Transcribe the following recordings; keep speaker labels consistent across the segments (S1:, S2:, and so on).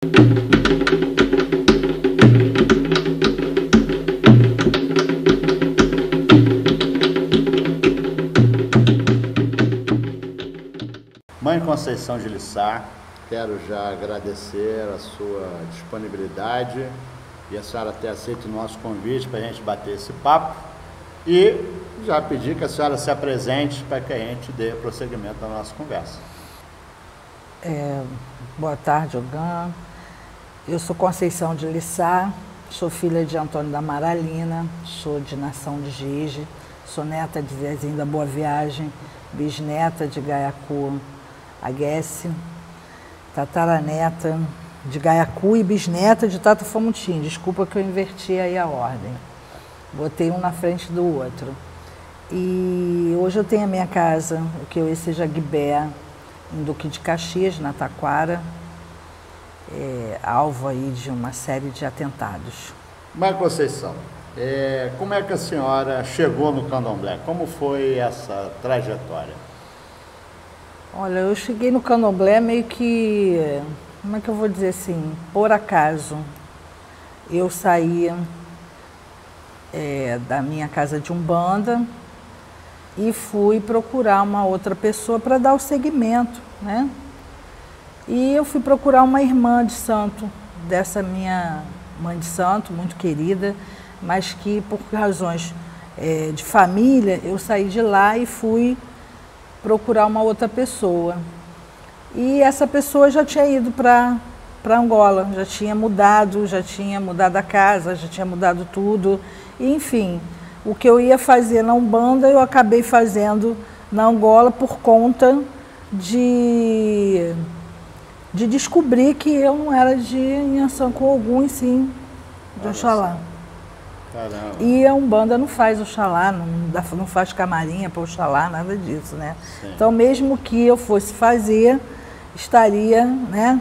S1: Mãe Conceição de Lissá, quero já agradecer a sua disponibilidade e a senhora ter aceito o nosso convite para a gente bater esse papo e já pedir que a senhora se apresente para que a gente dê prosseguimento à nossa conversa.
S2: Boa tarde, Ogan. Eu sou Conceição de Lissá, sou filha de Antônio da Amaralina, sou de Nação de Giges, sou neta de Zezinho da Boa Viagem, bisneta de Gaiacu Aguesse, tataraneta de Gaiacu e bisneta de Tata Famutim. Desculpa que eu inverti aí a ordem. Botei um na frente do outro. E hoje eu tenho a minha casa, o que eu seja Guibé, em Duque de Caxias, na Taquara, alvo aí de uma série de atentados.
S1: Mãe Conceição, como é que a senhora chegou no Candomblé? Como foi essa trajetória?
S2: Olha, eu cheguei no Candomblé meio que, como é que eu vou dizer assim, por acaso. Eu saía da minha casa de Umbanda e fui procurar uma outra pessoa para dar o seguimento, né? E eu fui procurar uma irmã de santo, dessa minha mãe de santo, muito querida, mas que por razões de família, eu saí de lá e fui procurar uma outra pessoa. E essa pessoa já tinha ido para Angola, já tinha mudado a casa, já tinha mudado tudo. E, enfim, o que eu ia fazer na Umbanda, eu acabei fazendo na Angola por conta de descobrir que eu não era de Nhaçã com Ogum, e sim de Oxalá.
S1: Caramba.
S2: E a Umbanda não faz Oxalá, não faz camarinha para Oxalá, nada disso, né?
S1: Sim.
S2: Então, mesmo que eu fosse fazer, estaria, né,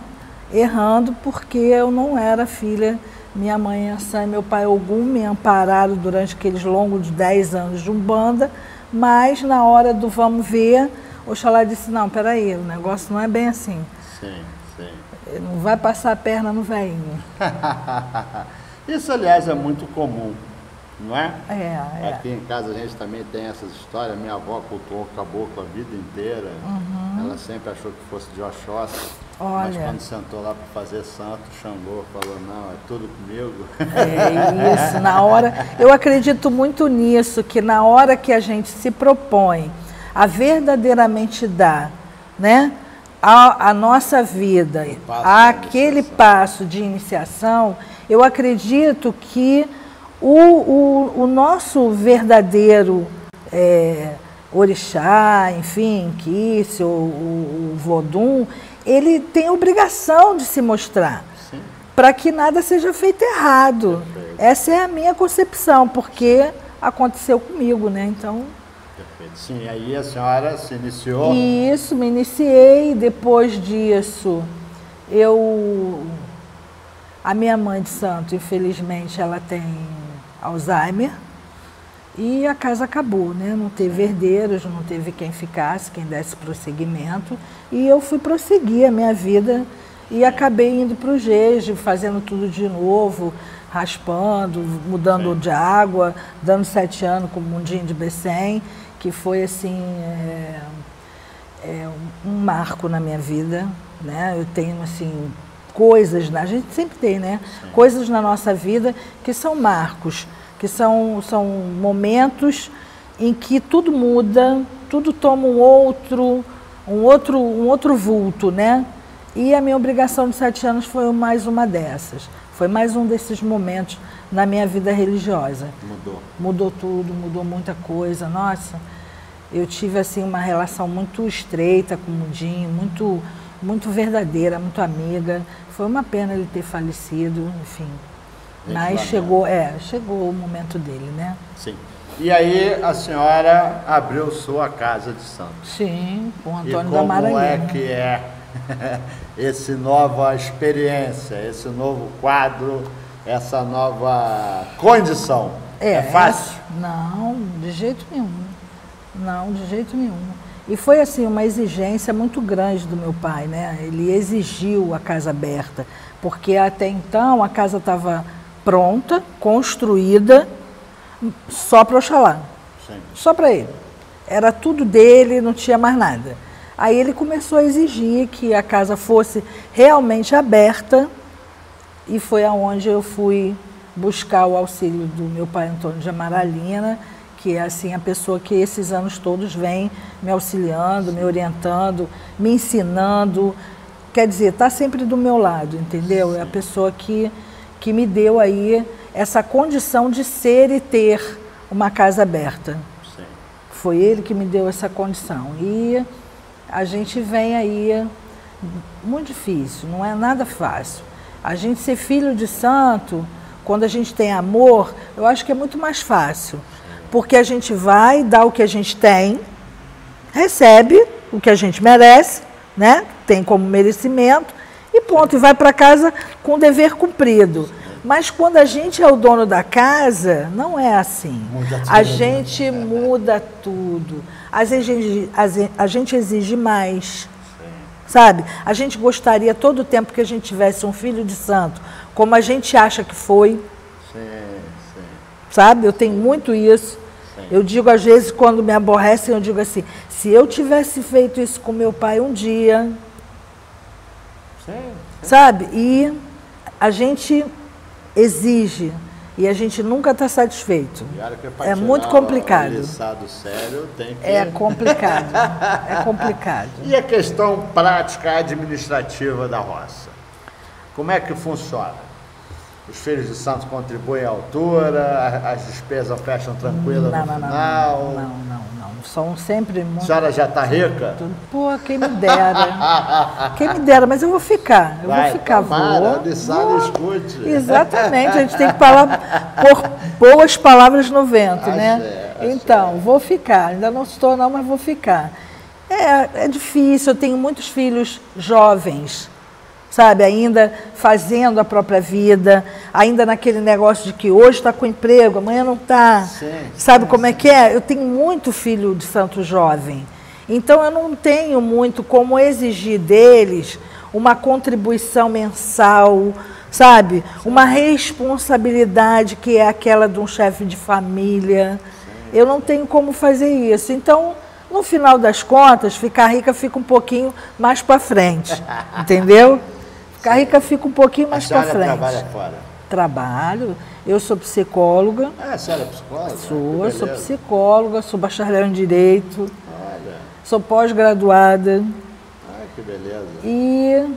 S2: errando, porque eu não era filha. Minha mãe Nhaçã e meu pai Ogum me ampararam durante aqueles longos 10 anos de Umbanda, mas na hora do vamos ver, Oxalá disse, não, peraí, o negócio não é bem assim.
S1: Sim, sim.
S2: Não vai passar a perna no velhinho.
S1: Isso, aliás, é muito comum, não é?
S2: É.
S1: Aqui em casa a gente também tem essas histórias. Minha avó cultuou o caboclo a vida inteira. Ela sempre achou que fosse de Oxóssi. Mas quando sentou lá para fazer santo, Xangô falou, não, é tudo comigo.
S2: É isso, na hora... Eu acredito muito nisso, que na hora que a gente se propõe a verdadeiramente dar, né, a nossa vida, aquele passo de iniciação, eu acredito que o nosso verdadeiro orixá, enfim, Kiss, o Vodum, ele tem a obrigação de se mostrar, para que nada seja feito errado.
S1: Perfeito.
S2: Essa é a minha concepção, porque aconteceu comigo, né? Então...
S1: Perfeito. Sim, aí a senhora se iniciou?
S2: Isso, me iniciei. Depois disso, a minha mãe de santo, infelizmente, ela tem Alzheimer e a casa acabou, né? Não teve herdeiros, não teve quem ficasse, quem desse prosseguimento. E eu fui prosseguir a minha vida e acabei indo para o Jeje, fazendo tudo de novo, raspando, mudando de água, dando 7 anos com o mundinho de Becém, que foi assim um marco na minha vida, né? Eu tenho assim coisas, a gente sempre tem, né? Coisas na nossa vida que são marcos, que são momentos em que tudo muda, tudo toma um outro vulto, né? E a minha obrigação de 7 anos foi mais uma dessas. Foi mais um desses momentos na minha vida religiosa.
S1: Mudou.
S2: Mudou tudo, mudou muita coisa. Nossa, eu tive assim uma relação muito estreita com o Mundinho, muito verdadeira, muito amiga. Foi uma pena ele ter falecido, enfim. Mas chegou o momento dele, né?
S1: Sim. E aí a senhora abriu sua casa de santo.
S2: Sim, com o Antônio da Amaralina.
S1: Como é que é essa nova experiência, esse novo quadro, essa nova condição? É fácil?
S2: Não, de jeito nenhum. Não, de jeito nenhum. E foi assim uma exigência muito grande do meu pai, né? Ele exigiu a casa aberta, porque até então a casa estava pronta, construída, só para Oxalá, só para ele. Era tudo dele, não tinha mais nada. Aí ele começou a exigir que a casa fosse realmente aberta e foi aonde eu fui buscar o auxílio do meu pai Antônio de Amaralina, que é assim a pessoa que esses anos todos vem me auxiliando, me orientando, me ensinando, quer dizer, está sempre do meu lado, entendeu? É a pessoa que me deu aí essa condição de ser e ter uma casa aberta. Sim. Foi ele que me deu essa condição. E a gente vem aí, muito difícil, não é nada fácil. A gente ser filho de santo, quando a gente tem amor, eu acho que é muito mais fácil. Porque a gente vai dar o que a gente tem, recebe o que a gente merece, né? Tem como merecimento, e ponto, e vai para casa com o dever cumprido. Mas quando a gente é o dono da casa, não é assim. A gente muda tudo. A gente exige mais, sabe? A gente gostaria todo o tempo que a gente tivesse um filho de santo, como a gente acha que foi. Sabe? Eu tenho muito isso. Eu digo às vezes, quando me aborrecem, eu digo assim, se eu tivesse feito isso com meu pai um dia, sabe? E a gente exige e a gente nunca está satisfeito. É muito complicado.
S1: Sério, tem que...
S2: É complicado, é complicado.
S1: E a questão prática administrativa da roça? Como é que funciona? Os filhos de santo contribuem à altura, as despesas fecham tranquilas no final?
S2: Não. São sempre muito...
S1: A senhora já está rica?
S2: Pô, quem me dera. Quem me dera, mas eu vou ficar. Eu vou ficar,
S1: vou. Escute.
S2: Exatamente, a gente tem que falar por boas palavras no vento, né? Então, vou ficar. Ainda não estou não, mas vou ficar. É difícil, eu tenho muitos filhos jovens, sabe, ainda fazendo a própria vida, ainda naquele negócio de que hoje está com emprego, amanhã não está. Sabe como é que é? Eu tenho muito filho de santo jovem, então eu não tenho muito como exigir deles uma contribuição mensal, sabe? Uma responsabilidade que é aquela de um chefe de família. Eu não tenho como fazer isso. Então, no final das contas, ficar rica fica um pouquinho mais para frente, entendeu? Ficar rica fica um pouquinho mais para frente.
S1: Trabalha fora?
S2: Trabalho. Eu sou psicóloga.
S1: Ah, a senhora é psicóloga?
S2: Sou psicóloga, sou bacharel em Direito. Olha. Sou pós-graduada.
S1: Ai, que beleza.
S2: E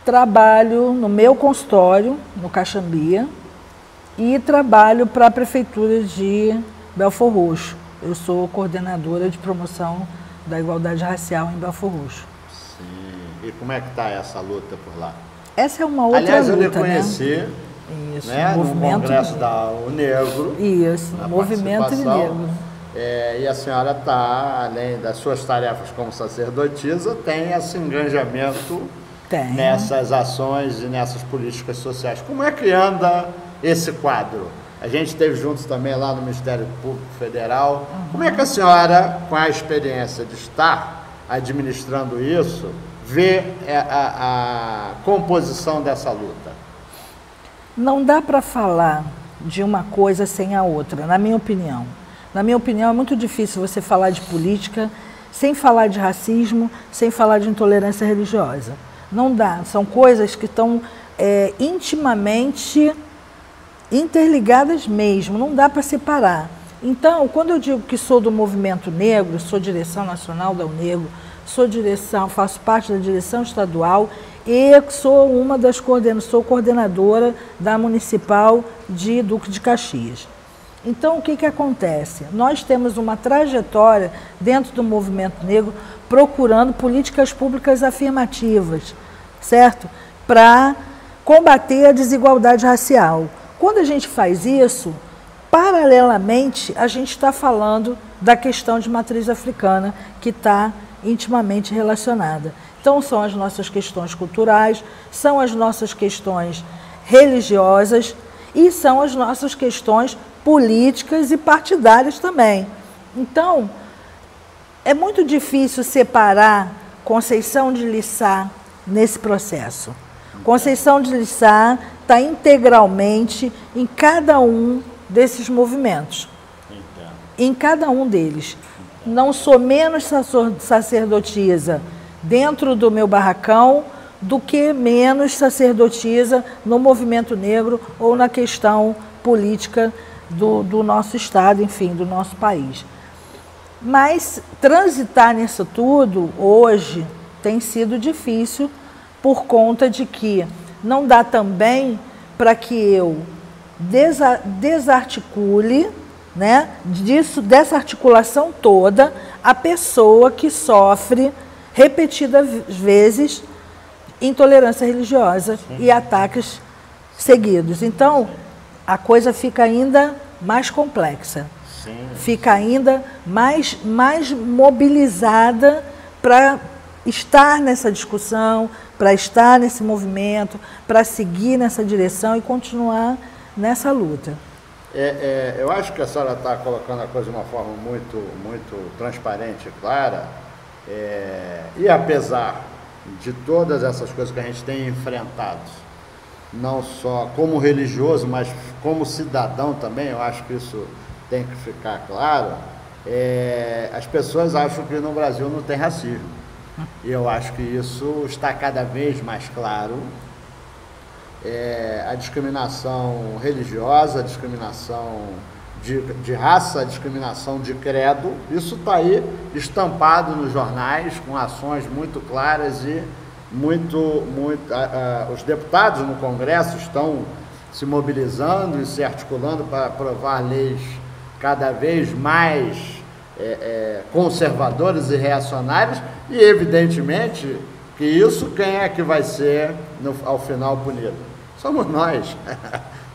S2: trabalho no meu consultório, no Caxambia, e trabalho para a Prefeitura de Belfor Roxo. Eu sou coordenadora de promoção da igualdade racial em Belfor Roxo.
S1: Sim. E como é que está essa luta por lá?
S2: Essa é uma outra luta,
S1: aliás, eu lhe conheci,
S2: né? Isso,
S1: né, no Congresso da Unegro.
S2: Isso, no Movimento Negro.
S1: E a senhora está, além das suas tarefas como sacerdotisa, tem esse engajamento nessas ações e nessas políticas sociais. Como é que anda esse quadro? A gente esteve juntos também lá no Ministério Público Federal. Como é que a senhora, com a experiência de estar administrando isso, vê a composição dessa luta?
S2: Não dá para falar de uma coisa sem a outra, na minha opinião. Na minha opinião, é muito difícil você falar de política sem falar de racismo, sem falar de intolerância religiosa. Não dá. São coisas que estão intimamente interligadas mesmo, não dá para separar. Então, quando eu digo que sou do movimento negro, sou direção nacional da Unegro, faço parte da direção estadual e sou uma das sou coordenadora da Municipal de Duque de Caxias. Então, o que acontece? Nós temos uma trajetória dentro do movimento negro procurando políticas públicas afirmativas, certo? Para combater a desigualdade racial. Quando a gente faz isso, paralelamente, a gente está falando da questão de matriz africana, que está intimamente relacionada. Então, são as nossas questões culturais, são as nossas questões religiosas e são as nossas questões políticas e partidárias também. Então, É muito difícil separar Conceição de Lissá nesse processo. Conceição de Lissá está integralmente em cada um desses movimentos. Em cada um deles. Não sou menos sacerdotisa dentro do meu barracão do que menos sacerdotisa no movimento negro ou na questão política do nosso estado, enfim, do nosso país. Mas transitar nisso tudo hoje tem sido difícil por conta de que não dá também para que eu desarticule, né, dessa articulação toda, a pessoa que sofre repetidas vezes intolerância religiosa e ataques seguidos. Então, a coisa fica ainda mais complexa, fica ainda mais mobilizada para estar nessa discussão, para estar nesse movimento, para seguir nessa direção e continuar nessa luta.
S1: Eu acho que a senhora está colocando a coisa de uma forma muito transparente e clara, e apesar de todas essas coisas que a gente tem enfrentado, não só como religioso, mas como cidadão também, eu acho que isso tem que ficar claro, as pessoas acham que no Brasil não tem racismo. E eu acho que isso está cada vez mais claro. A discriminação religiosa, a discriminação de raça, a discriminação de credo, isso está aí estampado nos jornais, com ações muito claras e os deputados no Congresso estão se mobilizando e se articulando para aprovar leis cada vez mais conservadoras e reacionárias, e evidentemente que isso, quem é que vai ser ao final punido? Somos nós,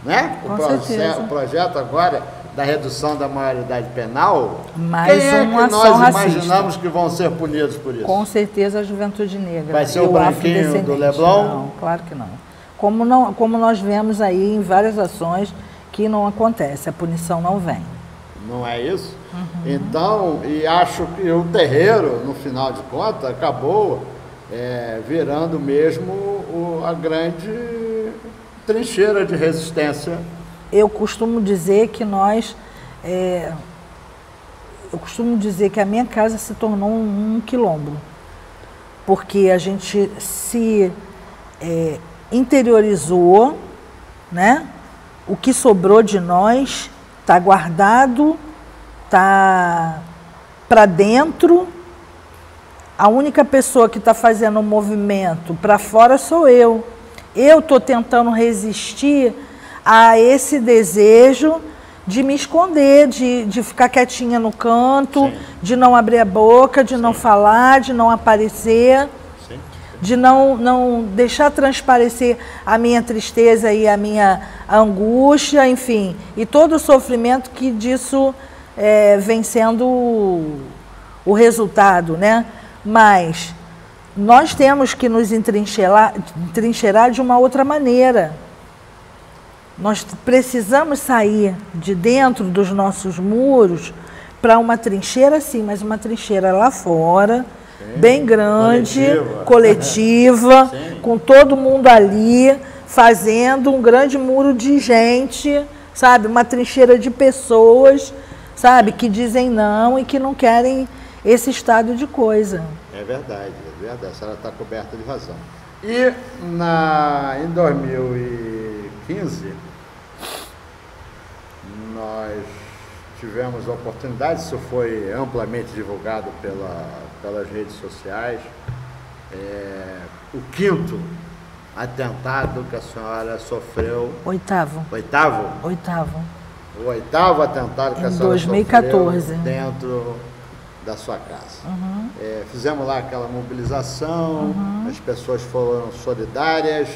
S1: né? O projeto agora da redução da maioridade penal,
S2: mais
S1: quem é
S2: uma
S1: que
S2: ação
S1: nós
S2: racista.
S1: imaginamos que vão ser punidos por isso?
S2: Com certeza a juventude negra.
S1: Vai ser o branquinho do Leblon?
S2: Não, claro que não. Como nós vemos aí em várias ações que não acontece, a punição não vem.
S1: Não é isso? Então, e acho que o terreiro, no final de contas, acabou virando mesmo a grande trincheira de resistência.
S2: Eu costumo dizer que a minha casa se tornou um quilombo, porque a gente se interiorizou, né? O que sobrou de nós está guardado, está para dentro. A única pessoa que está fazendo o movimento para fora sou eu. Eu estou tentando resistir a esse desejo de me esconder, de ficar quietinha no canto, sim, de não abrir a boca, de sim, não falar, de não aparecer, sim, de não deixar transparecer a minha tristeza e a minha angústia, enfim, e todo o sofrimento que disso vem sendo o resultado, né? Mas nós temos que nos entrincheirar de uma outra maneira. Nós precisamos sair de dentro dos nossos muros para uma trincheira, sim, mas uma trincheira lá fora, sim, bem grande, coletiva com todo mundo ali, fazendo um grande muro de gente, sabe? Uma trincheira de pessoas, sabe? Que dizem não e que não querem esse estado de coisa.
S1: É verdade, a senhora está coberta de razão. E em 2015, nós tivemos a oportunidade, isso foi amplamente divulgado pelas redes sociais, o 5º atentado que a senhora sofreu.
S2: Oitavo.
S1: Oitavo?
S2: Oitavo.
S1: O 8º atentado que a senhora
S2: 2014.
S1: sofreu dentro da sua casa. Fizemos lá aquela mobilização, as pessoas foram solidárias.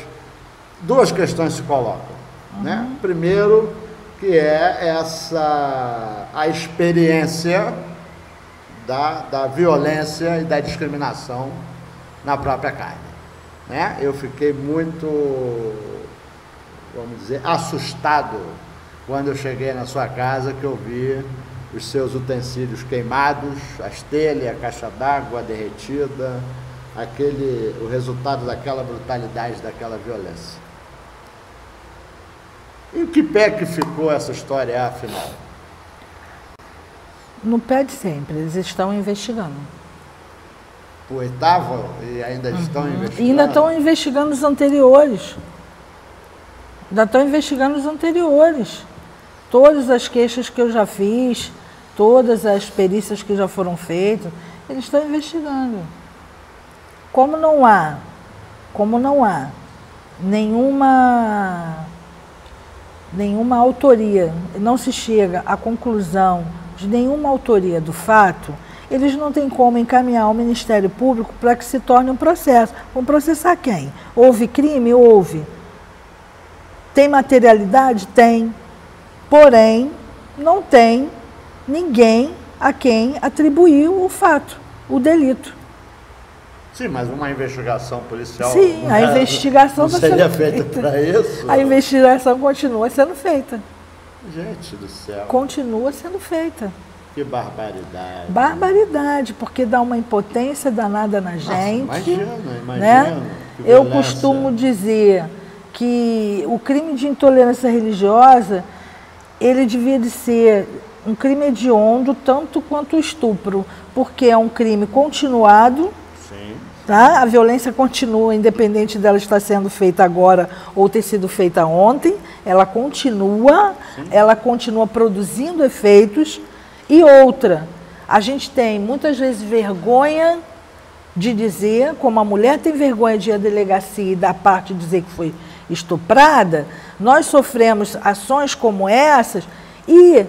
S1: Duas questões se colocam, né? Primeiro, que é a experiência da violência e da discriminação na própria carne, né? Eu fiquei muito, vamos dizer, assustado quando eu cheguei na sua casa, que eu vi os seus utensílios queimados, as telhas, a caixa d'água derretida, o resultado daquela brutalidade, daquela violência. Em que pé que ficou essa história, afinal?
S2: No pé de sempre, eles estão investigando.
S1: O oitavo e ainda estão investigando?
S2: E ainda estão investigando os anteriores. Ainda estão investigando os anteriores. Todas as queixas que eu já fiz, todas as perícias que já foram feitas, eles estão investigando. Como não há nenhuma autoria, não se chega à conclusão de nenhuma autoria do fato, eles não têm como encaminhar ao Ministério Público para que se torne um processo. Vão processar quem? Houve crime? Houve. Tem materialidade? Tem. Porém, não tem ninguém a quem atribuir o fato, o delito.
S1: Sim, mas uma investigação policial...
S2: Sim, a investigação
S1: não seria feita para isso?
S2: A investigação continua sendo feita.
S1: Gente do céu.
S2: Continua sendo feita.
S1: Que barbaridade.
S2: Barbaridade, porque dá uma impotência danada na gente.
S1: Nossa, imagina.
S2: Né? Eu costumo dizer que o crime de intolerância religiosa, ele devia de ser um crime hediondo tanto quanto o estupro, porque é um crime continuado.
S1: Sim.
S2: Tá? A violência continua, independente dela estar sendo feita agora ou ter sido feita ontem, ela continua produzindo efeitos. E outra, a gente tem muitas vezes vergonha de dizer, como a mulher tem vergonha de ir à delegacia e dar parte de dizer que foi estuprada, nós sofremos ações como essas e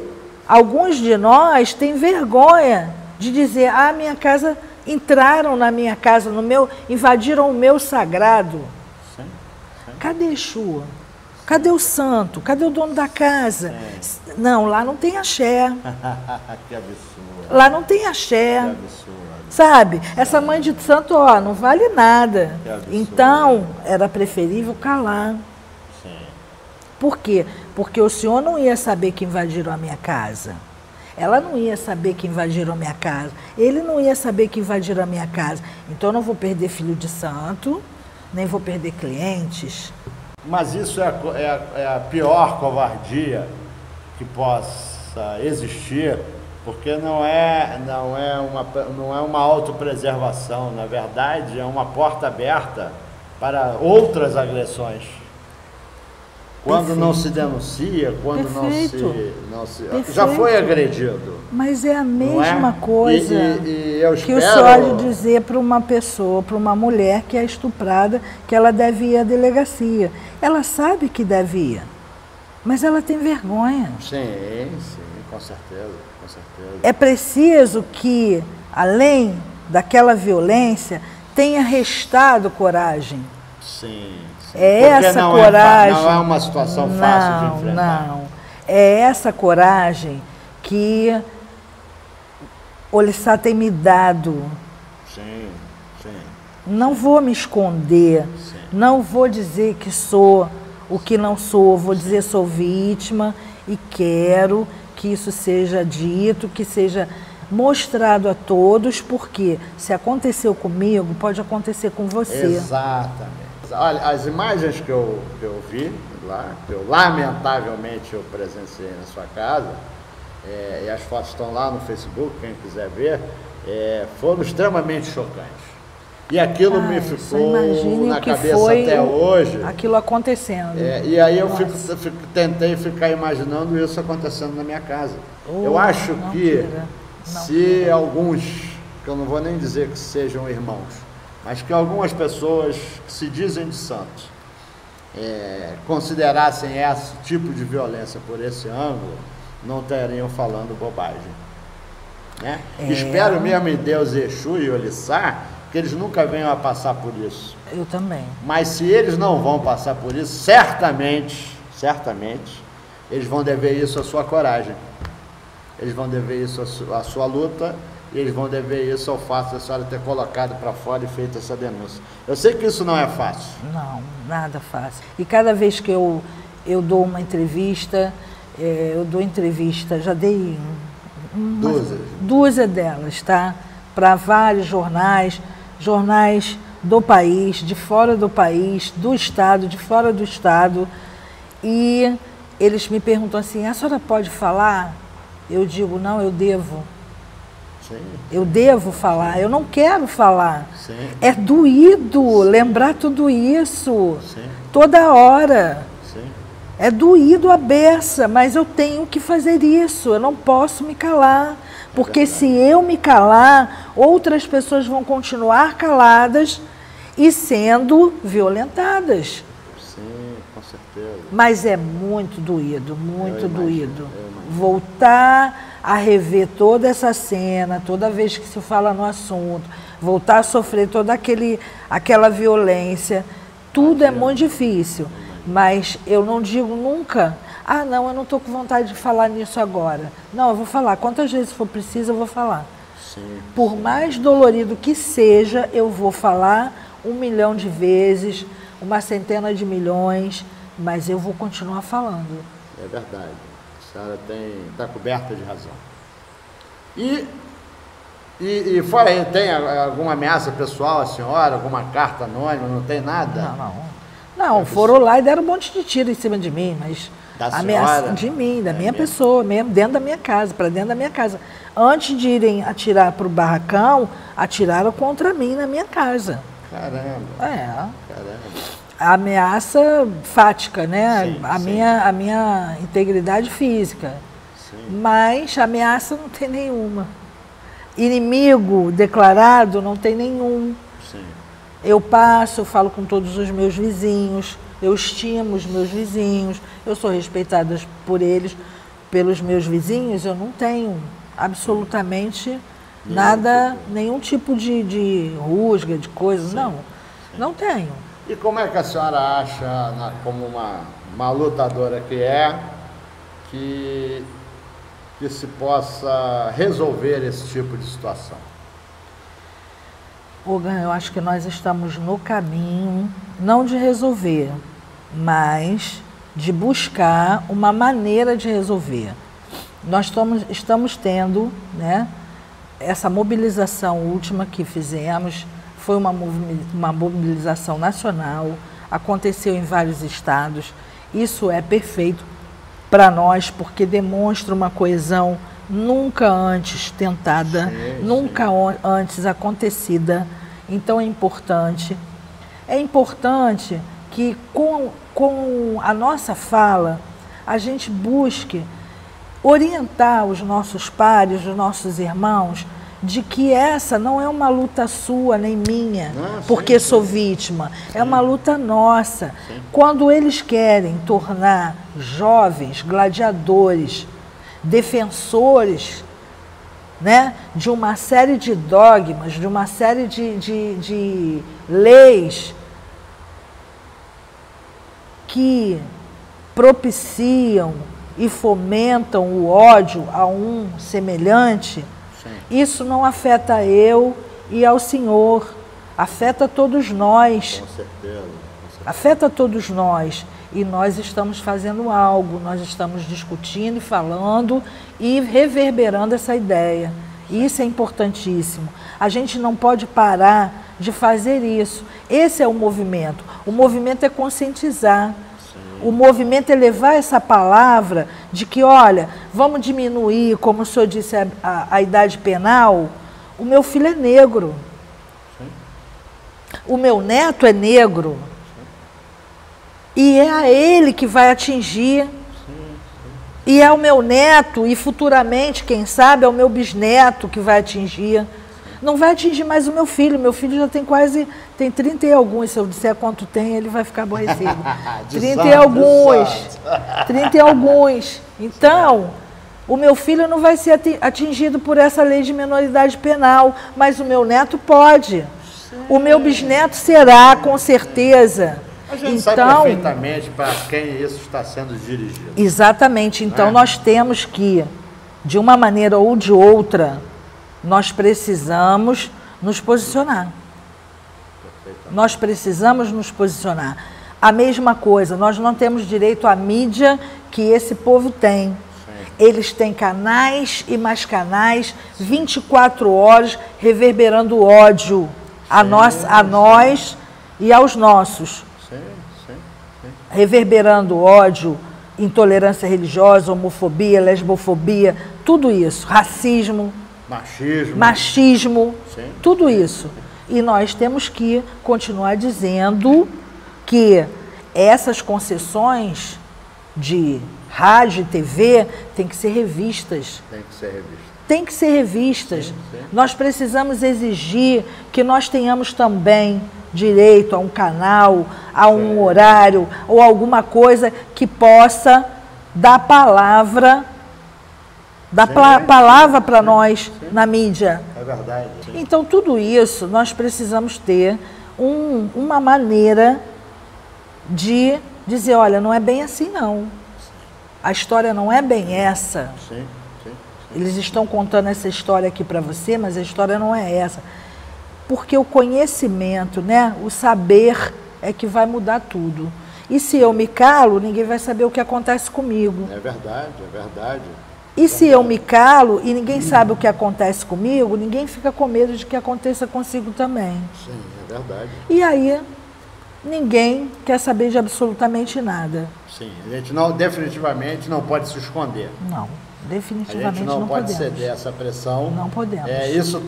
S2: alguns de nós têm vergonha de dizer, minha casa, entraram na minha casa, invadiram o meu sagrado.
S1: Sim.
S2: Cadê Exu? Cadê o santo? Cadê o dono da casa? Não, lá não tem axé.
S1: Que absurdo.
S2: Lá não tem axé.
S1: Que absurdo.
S2: Sabe? Essa mãe de santo, não vale nada.
S1: Que absurdo.
S2: Então, era preferível calar.
S1: Sim.
S2: Por quê? Porque o senhor não ia saber que invadiram a minha casa. Ela não ia saber que invadiram a minha casa. Ele não ia saber que invadiram a minha casa. Então, eu não vou perder filho de santo, nem vou perder clientes.
S1: Mas isso é a pior covardia que possa existir, porque não é uma autopreservação, na verdade é uma porta aberta para outras agressões. Quando não se denuncia, quando não se já foi agredido.
S2: Mas é a mesma coisa
S1: e eu
S2: que o senhor há de dizer para uma pessoa, para uma mulher que é estuprada, que ela deve ir à delegacia. Ela sabe que deve ir, mas ela tem vergonha.
S1: Sim, com certeza, com certeza.
S2: É preciso que, além daquela violência, tenha restado coragem.
S1: Sim.
S2: É essa coragem.
S1: Não é uma situação fácil de enfrentar.
S2: Não. É essa coragem que Olissá tem me dado.
S1: Sim.
S2: Não vou me esconder.
S1: Sim.
S2: Não vou dizer que sou o que não sou. Vou dizer sou vítima e quero que isso seja dito, que seja mostrado a todos, porque se aconteceu comigo, pode acontecer com você.
S1: Exatamente. Olha, as imagens que eu vi lá, que lamentavelmente eu presenciei na sua casa, e as fotos estão lá no Facebook, quem quiser ver, foram extremamente chocantes. E aquilo me ficou na cabeça até hoje.
S2: Aquilo acontecendo.
S1: E aí eu tentei ficar imaginando isso acontecendo na minha casa. Eu acho que se alguns, que eu não vou nem dizer que sejam irmãos, mas que algumas pessoas que se dizem de santos considerassem esse tipo de violência por esse ângulo, não estariam falando bobagem. Né? Espero mesmo em Deus, Exu e Olissá, que eles nunca venham a passar por isso.
S2: Eu também.
S1: Mas se eles não vão passar por isso, certamente, eles vão dever isso à sua coragem. Eles vão dever isso à sua luta. E eles vão dever isso ao fato da senhora ter colocado para fora e feito essa denúncia. Eu sei que isso não é fácil.
S2: Não, nada fácil. E cada vez que eu dou uma entrevista, já dei Dúzia delas, tá? Para vários jornais, jornais do país, de fora do país, do estado, de fora do estado. E eles me perguntam assim, a senhora pode falar? Eu digo, não, eu devo.
S1: Sim.
S2: Eu devo falar, eu não quero falar.
S1: Sim.
S2: É doído lembrar tudo isso,
S1: Sim.
S2: toda hora.
S1: Sim.
S2: É doído a beça, mas eu tenho que fazer isso, eu não posso me calar. Porque se eu me calar, outras pessoas vão continuar caladas e sendo violentadas.
S1: Sim, com certeza.
S2: Mas é muito doído, muito doído.
S1: Eu imagino.
S2: Voltar a rever toda essa cena, toda vez que se fala no assunto, voltar a sofrer toda aquela violência, tudo é muito difícil. Mas eu não digo nunca, ah não, eu não estou com vontade de falar nisso agora. Não, eu vou falar, quantas vezes for preciso eu vou falar.
S1: Sim,
S2: Por mais dolorido que seja, eu vou falar 1 milhão de vezes, 100 de milhões, mas eu vou continuar falando.
S1: é verdade. A senhora está coberta de razão. E fora aí, tem alguma ameaça pessoal a senhora? Alguma carta anônima? Não tem nada?
S2: Não, foram lá e deram um monte de tiro em cima de mim, mas
S1: Da
S2: ameaça
S1: senhora?
S2: de mim, da minha
S1: mesmo?
S2: pessoa, mesmo, dentro da minha casa, para dentro da minha casa. Antes de irem atirar para o barracão, atiraram contra mim na minha casa.
S1: Caramba,
S2: É.
S1: caramba.
S2: A ameaça fática, né?
S1: Sim,
S2: a,
S1: sim.
S2: minha integridade física.
S1: Sim.
S2: Mas ameaça não tem nenhuma. Inimigo declarado não tem nenhum.
S1: Sim.
S2: Eu passo, eu falo com todos os meus vizinhos, eu estimo os meus vizinhos, eu sou respeitada por eles, pelos meus vizinhos, eu não tenho absolutamente nada, nenhum tipo de rusga, de coisa, não tenho.
S1: E como é que a senhora acha, como uma lutadora que se possa resolver esse tipo de situação?
S2: Hogan, eu acho que nós estamos no caminho, não de resolver, mas de buscar uma maneira de resolver. Nós estamos tendo, né, essa mobilização última que fizemos, foi uma mobilização nacional, aconteceu em vários estados. Isso é perfeito para nós, porque demonstra uma coesão nunca antes tentada, nunca antes acontecida. Então é importante que com a nossa fala, a gente busque orientar os nossos pares, os nossos irmãos, de que essa não é uma luta sua nem minha, porque sou vítima, é uma luta nossa. Quando eles querem tornar jovens gladiadores, defensores, né, de uma série de dogmas, de uma série de leis que propiciam e fomentam o ódio a um semelhante, isso não afeta eu e ao Senhor, afeta todos nós.
S1: Com certeza.
S2: Afeta todos nós. E nós estamos fazendo algo, nós estamos discutindo e falando e reverberando essa ideia. Isso é importantíssimo. A gente não pode parar de fazer isso. Esse é o movimento. O movimento é conscientizar. O movimento é levar essa palavra de que, olha, vamos diminuir, como o senhor disse, a idade penal. O meu filho é negro. O meu neto é negro. E é a ele que vai atingir. E é o meu neto, e futuramente, quem sabe, é o meu bisneto que vai atingir. Não vai atingir mais o meu filho já tem tem 30 e alguns, se eu disser quanto tem, ele vai ficar aborrecido. 30 e alguns. Então, o meu filho não vai ser atingido por essa lei de minoridade penal, mas o meu neto pode. O meu bisneto será, com certeza.
S1: A gente sabe perfeitamente para quem isso está sendo dirigido.
S2: Exatamente. Então, nós temos que, de uma maneira ou de outra, nós precisamos nos posicionar. Nós precisamos nos posicionar. A mesma coisa, nós não temos direito à mídia que esse povo tem. Eles têm canais e mais canais, 24 horas, reverberando ódio a nós e aos nossos.
S1: Sim.
S2: Reverberando ódio, intolerância religiosa, homofobia, lesbofobia, tudo isso, racismo, machismo, tudo isso. E nós temos que continuar dizendo que essas concessões de rádio e TV têm que ser revistas. Tem que ser revistas. Nós precisamos exigir que nós tenhamos também direito a um canal, a um horário ou alguma coisa que possa dar palavra para nós na mídia.
S1: É verdade.
S2: Então, tudo isso nós precisamos ter uma maneira de dizer, olha, não é bem assim não. A história não é bem essa. Eles estão contando essa história aqui para você, mas a história não é essa. Porque o conhecimento, né, o saber é que vai mudar tudo. E se eu me calo, ninguém vai saber o que acontece comigo.
S1: É verdade.
S2: E se eu me calo e ninguém sabe o que acontece comigo, ninguém fica com medo de que aconteça consigo também.
S1: Sim, é verdade.
S2: E aí, ninguém quer saber de absolutamente nada.
S1: Sim, a gente definitivamente não pode se esconder.
S2: Não, definitivamente
S1: a gente não pode
S2: podemos
S1: ceder essa pressão.
S2: Não podemos.
S1: Isso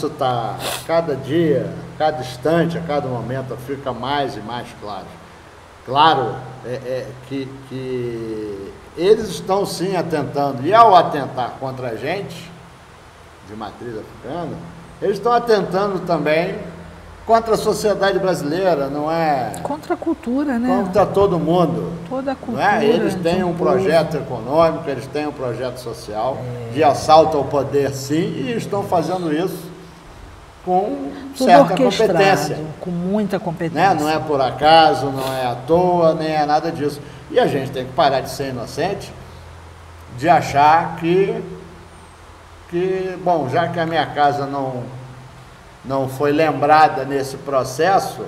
S1: tá cada dia, cada instante, a cada momento fica mais e mais claro. Claro que eles estão sim atentando, e ao atentar contra a gente, de matriz africana, eles estão atentando também contra a sociedade brasileira, não é?
S2: Contra a cultura, né?
S1: Contra todo mundo.
S2: Toda a cultura.
S1: Não é? Eles têm um projeto econômico, eles têm um projeto social de assalto ao poder, sim, e estão fazendo isso com
S2: tudo
S1: certa competência.
S2: Com muita competência.
S1: Né? Não é por acaso, não é à toa, nem é nada disso. E a gente tem que parar de ser inocente, de achar que bom, já que a minha casa não foi lembrada nesse processo,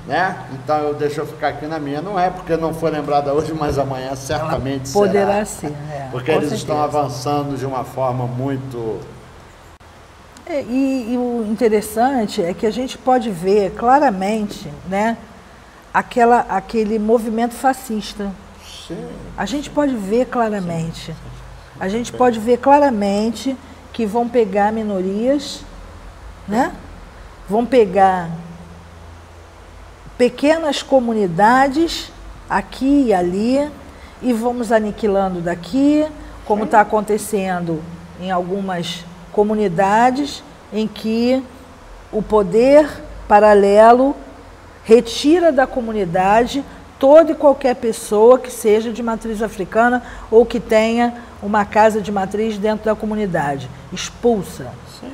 S1: né? Então deixa eu ficar aqui na minha. Não é porque não foi lembrada hoje, mas amanhã certamente
S2: poderá
S1: será.
S2: ser,
S1: porque eles estão avançando de uma forma muito...
S2: E o interessante é que a gente pode ver claramente, né, aquele movimento fascista.
S1: Sim.
S2: A gente pode ver claramente. A gente pode ver claramente que vão pegar minorias, né? Vão pegar pequenas comunidades aqui e ali e vamos aniquilando daqui, como está acontecendo em algumas comunidades em que o poder paralelo retira da comunidade toda e qualquer pessoa que seja de matriz africana ou que tenha uma casa de matriz dentro da comunidade. Expulsa.
S1: Sim.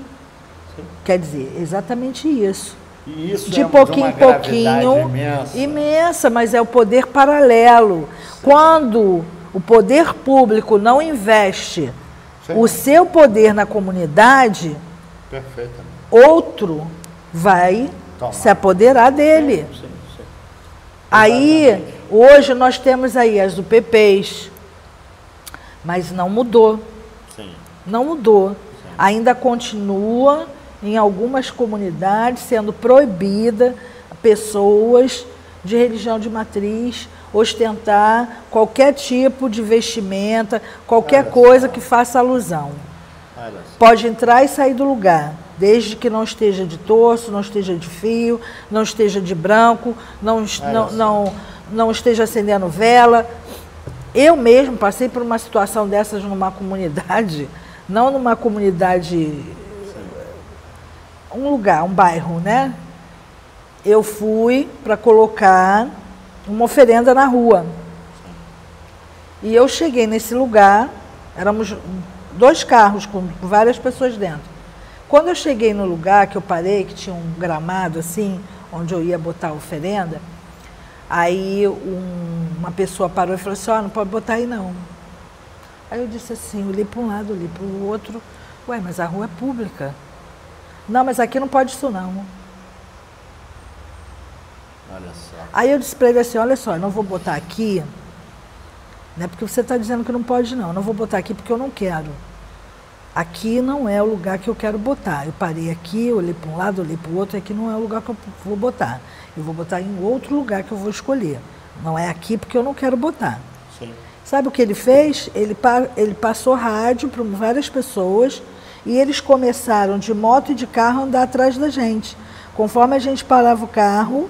S2: Quer dizer, exatamente isso.
S1: E isso
S2: de
S1: é
S2: pouquinho em pouquinho, imensa, mas é o poder paralelo. Sim. Quando o poder público não investe o seu poder na comunidade, outro vai se apoderar dele.
S1: Sim.
S2: Aí, hoje nós temos aí as UPPs, mas não mudou.
S1: Sim.
S2: Não mudou. Sim. Ainda continua em algumas comunidades sendo proibida pessoas de religião de matriz ostentar qualquer tipo de vestimenta, qualquer coisa que faça alusão. Pode entrar e sair do lugar, desde que não esteja de torso, não esteja de fio, não esteja de branco, não esteja acendendo vela. Eu mesmo passei por uma situação dessas numa comunidade, não numa comunidade, um lugar, um bairro, né? Eu fui para colocar uma oferenda na rua. E eu cheguei nesse lugar, éramos 2 carros com várias pessoas dentro. Quando eu cheguei no lugar que eu parei, que tinha um gramado assim, onde eu ia botar a oferenda, aí uma pessoa parou e falou assim, não pode botar aí não. Aí eu disse assim, olhei para um lado, olhei para o outro, ué, mas a rua é pública. Não, mas aqui não pode isso não.
S1: Olha só.
S2: Aí eu disse para ele assim, olha só, eu não vou botar aqui Não é porque você está dizendo que não pode, não. Eu não vou botar aqui porque eu não quero. Aqui não é o lugar que eu quero botar. Eu parei aqui, olhei para um lado, olhei para o outro, aqui não é o lugar que eu vou botar. Eu vou botar em outro lugar que eu vou escolher. Não é aqui porque eu não quero botar.
S1: Sim.
S2: Sabe o que ele fez? Ele passou rádio para várias pessoas e eles começaram de moto e de carro a andar atrás da gente. Conforme a gente parava o carro,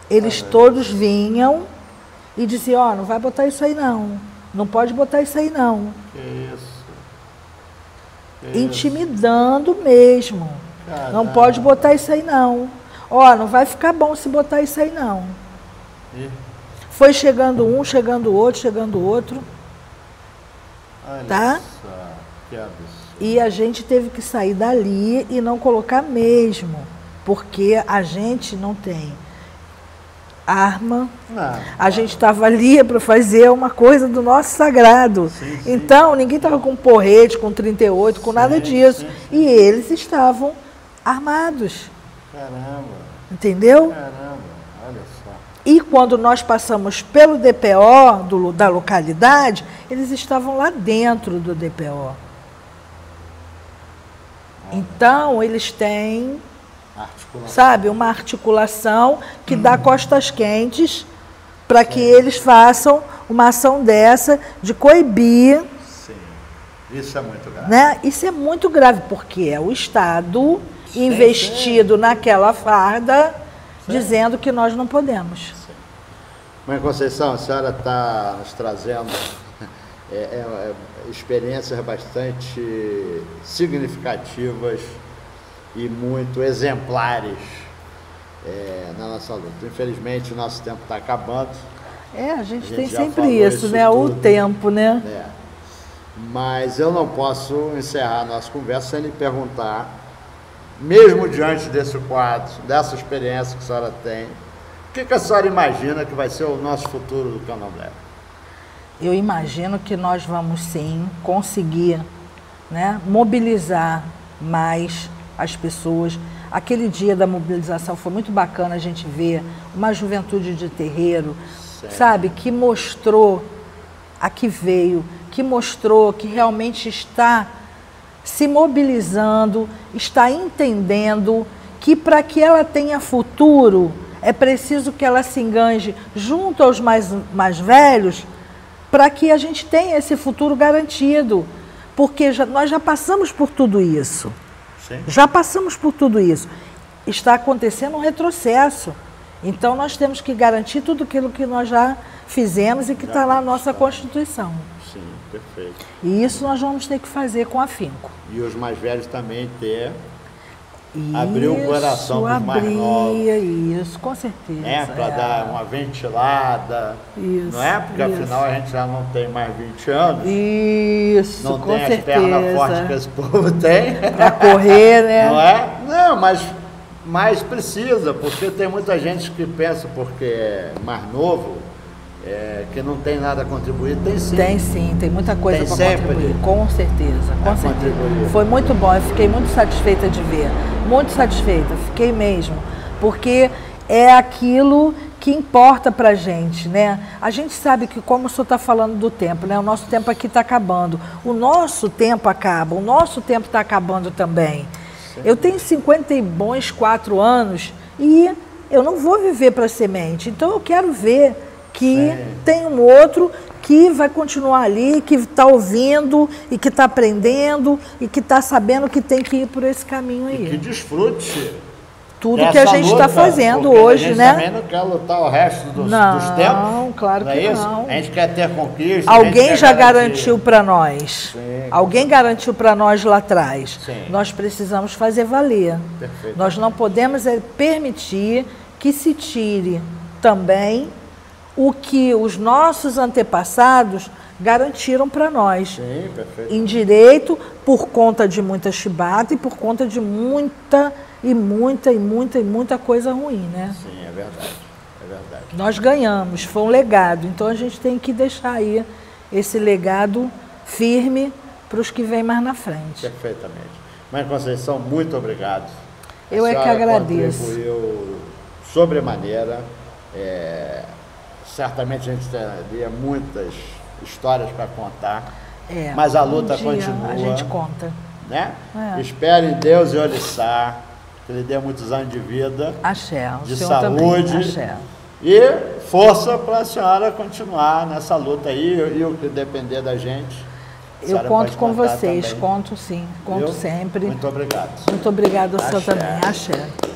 S2: eles todos vinham e diziam, ó, não vai botar isso aí não. Não pode botar isso aí não.
S1: Que isso?
S2: Intimidando mesmo.
S1: Caramba.
S2: Não pode botar isso aí não. Ó, não vai ficar bom se botar isso aí não.
S1: E?
S2: Foi chegando um, chegando outro, chegando outro.
S1: Olha
S2: tá?
S1: Só, que absurdo.
S2: E a gente teve que sair dali e não colocar mesmo. Porque a gente não tem arma.
S1: Não,
S2: A gente estava ali para fazer uma coisa do nosso sagrado.
S1: Sim, sim.
S2: Então, ninguém estava com porrete, com 38, com nada disso.
S1: sim.
S2: E eles estavam armados.
S1: Caramba,
S2: Entendeu?
S1: caramba, olha só.
S2: E quando nós passamos pelo DPO da localidade, eles estavam lá dentro do DPO. Então, eles têm, sabe, uma articulação que dá costas quentes para que eles façam uma ação dessa de coibir.
S1: Sim, isso é muito grave.
S2: Né? Isso é muito grave, porque é o Estado investido naquela farda dizendo que nós não podemos.
S1: Mãe Conceição, a senhora está nos trazendo experiências bastante significativas e muito exemplares na nossa luta. Infelizmente, o nosso tempo está acabando.
S2: A gente tem
S1: já
S2: sempre
S1: falou
S2: isso, né? O
S1: tudo,
S2: tempo, né?
S1: Mas eu não posso encerrar a nossa conversa sem lhe perguntar, mesmo diante desse quadro, dessa experiência que a senhora tem, o que a senhora imagina que vai ser o nosso futuro do Candomblé?
S2: Eu imagino que nós vamos sim conseguir, né, mobilizar mais as pessoas. Aquele dia da mobilização foi muito bacana a gente ver uma juventude de terreiro, sabe, que mostrou a que veio, que mostrou que realmente está se mobilizando, está entendendo que para que ela tenha futuro é preciso que ela se enganje junto aos mais velhos para que a gente tenha esse futuro garantido, porque nós já passamos por tudo isso.
S1: Sim.
S2: Já passamos por tudo isso. Está acontecendo um retrocesso. Então nós temos que garantir tudo aquilo que nós já fizemos e que está na nossa Constituição.
S1: Sim, perfeito.
S2: E isso nós vamos ter que fazer com afinco.
S1: E os mais velhos também abrir o coração para os mais novos.
S2: Isso, com certeza.
S1: Para dar uma ventilada.
S2: Isso,
S1: não é? Porque afinal a gente já não tem mais 20 anos.
S2: Isso,
S1: não
S2: com
S1: tem
S2: certeza.
S1: as pernas fortes que esse povo tem.
S2: Para correr, né?
S1: Não é? Não, mas precisa, porque tem muita gente que pensa porque é mais novo, que não tem nada a contribuir. Tem sim.
S2: Tem sim, tem muita coisa para
S1: sempre
S2: contribuir. Com certeza, com certeza.
S1: Contribuir.
S2: Foi muito bom, eu fiquei muito satisfeita de ver. Muito satisfeita, fiquei mesmo. Porque é aquilo que importa para a gente, né? A gente sabe que, como o senhor está falando do tempo, né? O nosso tempo aqui está acabando. O nosso tempo acaba, o nosso tempo está acabando também. Sim. Eu tenho 54 anos e eu não vou viver para semente. Então eu quero ver que tem um outro que vai continuar ali, que está ouvindo e que está aprendendo e que está sabendo que tem que ir por esse caminho aí.
S1: E que desfrute
S2: tudo que a gente está fazendo hoje,
S1: a gente
S2: né?
S1: também não quer lutar o resto dos tempos.
S2: Não, claro que
S1: isso?
S2: não.
S1: A gente quer ter conquista.
S2: Alguém já garantiu para nós.
S1: Sim.
S2: Alguém garantiu para nós lá atrás.
S1: Sim.
S2: Nós precisamos fazer valer.
S1: Perfeito.
S2: Nós não podemos permitir que se tire também o que os nossos antepassados garantiram para nós.
S1: Sim, perfeito.
S2: Em direito, por conta de muita chibata e por conta de muita coisa ruim, né?
S1: Sim, é verdade. É verdade.
S2: Nós ganhamos, foi um legado. Então a gente tem que deixar aí esse legado firme para os que vêm mais na frente.
S1: Perfeitamente. Mãe Conceição, muito obrigado.
S2: Eu é que agradeço.
S1: Contribuiu sobremaneira. Certamente a gente teria muitas histórias para contar.
S2: É,
S1: mas a luta
S2: dia
S1: continua.
S2: A gente conta.
S1: Né?
S2: É.
S1: Espere em Deus e Orixá, que Ele dê muitos anos de vida,
S2: Axé, o
S1: de
S2: senhor
S1: saúde.
S2: também. Axé.
S1: E força para a senhora continuar nessa luta aí, e o que depender da gente.
S2: Eu conto com vocês,
S1: também.
S2: conto sim, conto sempre.
S1: Muito obrigado.
S2: Muito obrigado ao senhor
S1: Axé.
S2: também. Axé.